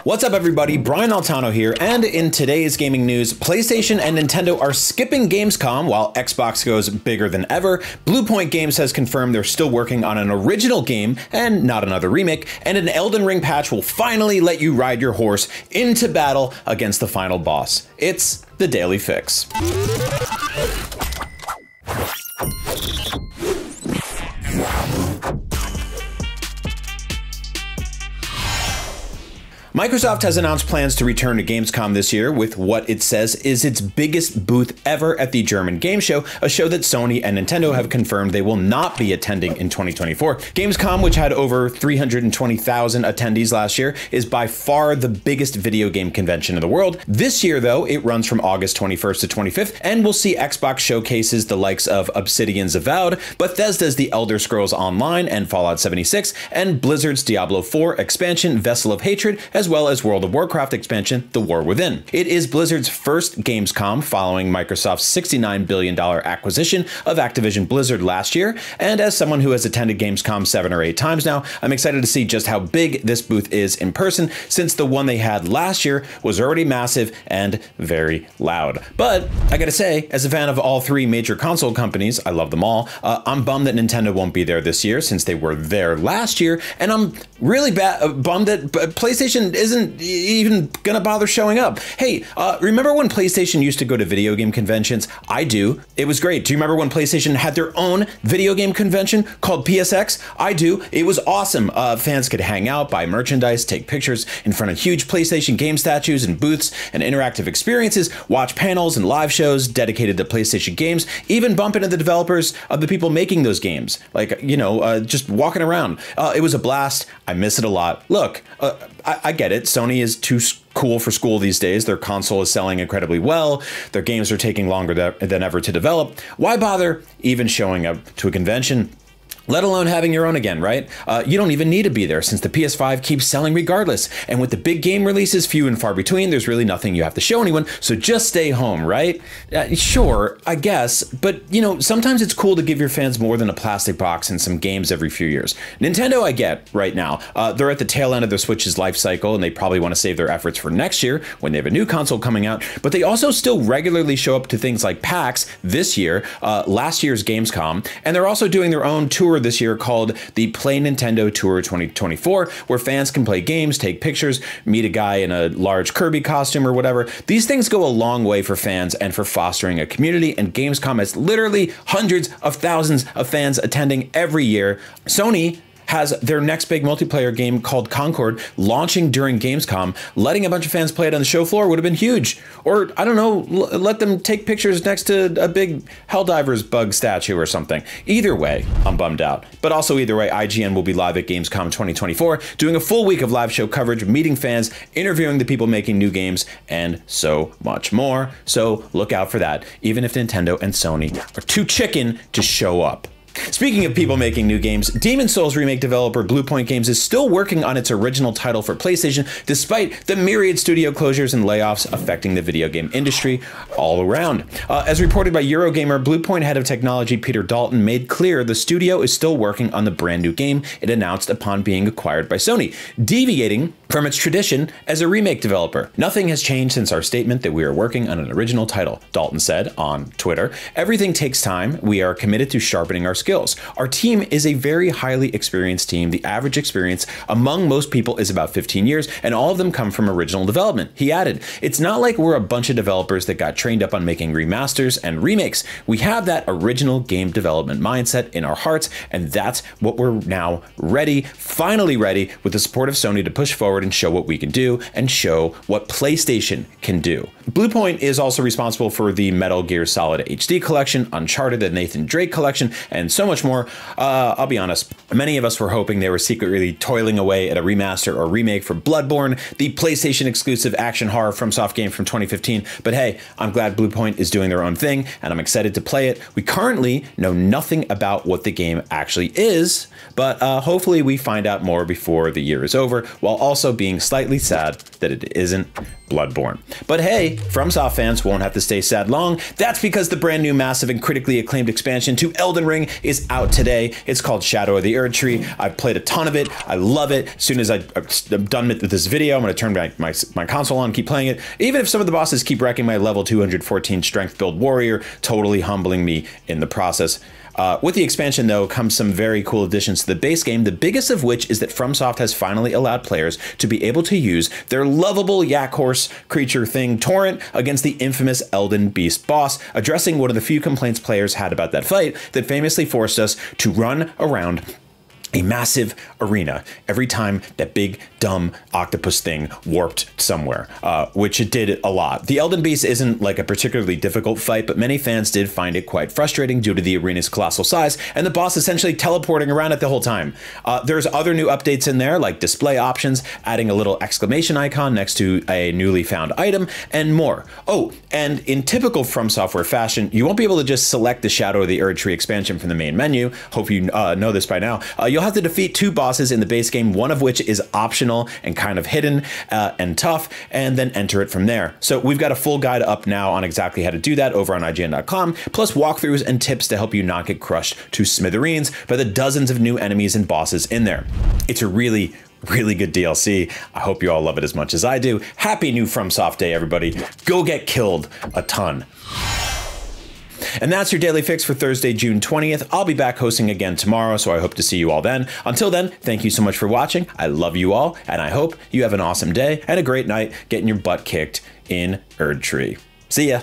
What's up everybody, Brian Altano here, and in today's gaming news, PlayStation and Nintendo are skipping Gamescom while Xbox goes bigger than ever. Bluepoint Games has confirmed they're still working on an original game and not another remake, and an Elden Ring patch will finally let you ride your horse into battle against the final boss. It's the Daily Fix. Microsoft has announced plans to return to Gamescom this year with what it says is its biggest booth ever at the German game show, a show that Sony and Nintendo have confirmed they will not be attending in 2024. Gamescom, which had over 320,000 attendees last year, is by far the biggest video game convention in the world. This year, though, it runs from August 21st to 25th, and we'll see Xbox showcases the likes of Obsidian's Avowed, Bethesda's The Elder Scrolls Online and Fallout 76, and Blizzard's Diablo 4 expansion, Vessel of Hatred, as well as World of Warcraft expansion, The War Within. It is Blizzard's first Gamescom following Microsoft's $69 billion acquisition of Activision Blizzard last year, and as someone who has attended Gamescom 7 or 8 times now, I'm excited to see just how big this booth is in person, since the one they had last year was already massive and very loud. But I gotta say, as a fan of all 3 major console companies, I love them all, I'm bummed that Nintendo won't be there this year since they were there last year, and I'm really bummed that PlayStation isn't even gonna bother showing up. Hey, remember when PlayStation used to go to video game conventions? I do. It was great. Do you remember when PlayStation had their own video game convention called PSX? I do. It was awesome. Fans could hang out, buy merchandise, take pictures in front of huge PlayStation game statues and booths and interactive experiences, watch panels and live shows dedicated to PlayStation games, even bump into the developers of the people making those games. Like, you know, just walking around. It was a blast. I miss it a lot. Look, I get it. Sony is too cool for school these days. Their console is selling incredibly well. Their games are taking longer than ever to develop. Why bother even showing up to a convention? Let alone having your own again, right? You don't even need to be there since the PS5 keeps selling regardless. And with the big game releases few and far between, there's really nothing you have to show anyone, so just stay home, right? Sure, I guess, but you know, sometimes it's cool to give your fans more than a plastic box and some games every few years. Nintendo, I get right now. They're at the tail end of their Switch's life cycle, and they probably want to save their efforts for next year when they have a new console coming out, but they also still regularly show up to things like PAX this year, last year's Gamescom, and they're also doing their own tour this year called the Play Nintendo Tour 2024, where fans can play games, take pictures, meet a guy in a large Kirby costume or whatever. These things go a long way for fans and for fostering a community, and Gamescom has literally hundreds of thousands of fans attending every year. Sony has their next big multiplayer game called Concord launching during Gamescom. Letting a bunch of fans play it on the show floor would have been huge. Or, I don't know, let them take pictures next to a big Helldivers bug statue or something. Either way, I'm bummed out. But also either way, IGN will be live at Gamescom 2024, doing a full week of live show coverage, meeting fans, interviewing the people making new games, and so much more. So look out for that, even if Nintendo and Sony are too chicken to show up. Speaking of people making new games, Demon's Souls remake developer Bluepoint Games is still working on its original title for PlayStation, despite the myriad studio closures and layoffs affecting the video game industry all around. As reported by Eurogamer, Bluepoint head of technology Peter Dalton made clear the studio is still working on the brand new game it announced upon being acquired by Sony, deviating from its tradition as a remake developer. Nothing has changed since our statement that we are working on an original title, Dalton said on Twitter. Everything takes time. We are committed to sharpening our skills. Our team is a very highly experienced team. The average experience among most people is about 15 years, and all of them come from original development. He added, it's not like we're a bunch of developers that got trained up on making remasters and remakes. We have that original game development mindset in our hearts, and that's what we're now ready, finally ready, with the support of Sony to push forward and show what we can do and show what PlayStation can do. Bluepoint is also responsible for the Metal Gear Solid HD collection, Uncharted, the Nathan Drake collection, and so much more. I'll be honest, many of us were hoping they were secretly toiling away at a remaster or remake for Bloodborne, the PlayStation exclusive action horror FromSoft game from 2015. But hey, I'm glad Bluepoint is doing their own thing, and I'm excited to play it. We currently know nothing about what the game actually is, but hopefully we find out more before the year is over, while also also being slightly sad that it isn't Bloodborne. But hey, FromSoft fans won't have to stay sad long. That's because the brand new massive and critically acclaimed expansion to Elden Ring is out today. It's called Shadow of the Erdtree. I've played a ton of it. I love it. As soon as I'm done with this video, I'm going to turn my console on and keep playing it. Even if some of the bosses keep wrecking my level 214 strength build warrior, totally humbling me in the process. With the expansion, though, comes some very cool additions to the base game, the biggest of which is that FromSoft has finally allowed players to be able to use their lovable yak horse creature thing Torrent against the infamous Elden Beast boss, addressing one of the few complaints players had about that fight that famously forced us to run around a massive arena every time that big dumb octopus thing warped somewhere, which it did a lot. The Elden Beast isn't like a particularly difficult fight, but many fans did find it quite frustrating due to the arena's colossal size and the boss essentially teleporting around it the whole time. There's other new updates in there, like display options, adding a little exclamation icon next to a newly found item, and more. Oh, and in typical From Software fashion, you won't be able to just select the Shadow of the Erdtree expansion from the main menu. Hope you know this by now. You'll have to defeat 2 bosses in the base game, one of which is optional and kind of hidden and tough, and then enter it from there. So we've got a full guide up now on exactly how to do that over on IGN.com, plus walkthroughs and tips to help you not get crushed to smithereens by the dozens of new enemies and bosses in there. It's a really good DLC. I hope you all love it as much as I do. Happy new FromSoft Day, everybody. Go get killed a ton. And that's your Daily Fix for Thursday, June 20th. I'll be back hosting again tomorrow, so I hope to see you all then. Until then, thank you so much for watching. I love you all, and I hope you have an awesome day and a great night getting your butt kicked in Erdtree. See ya.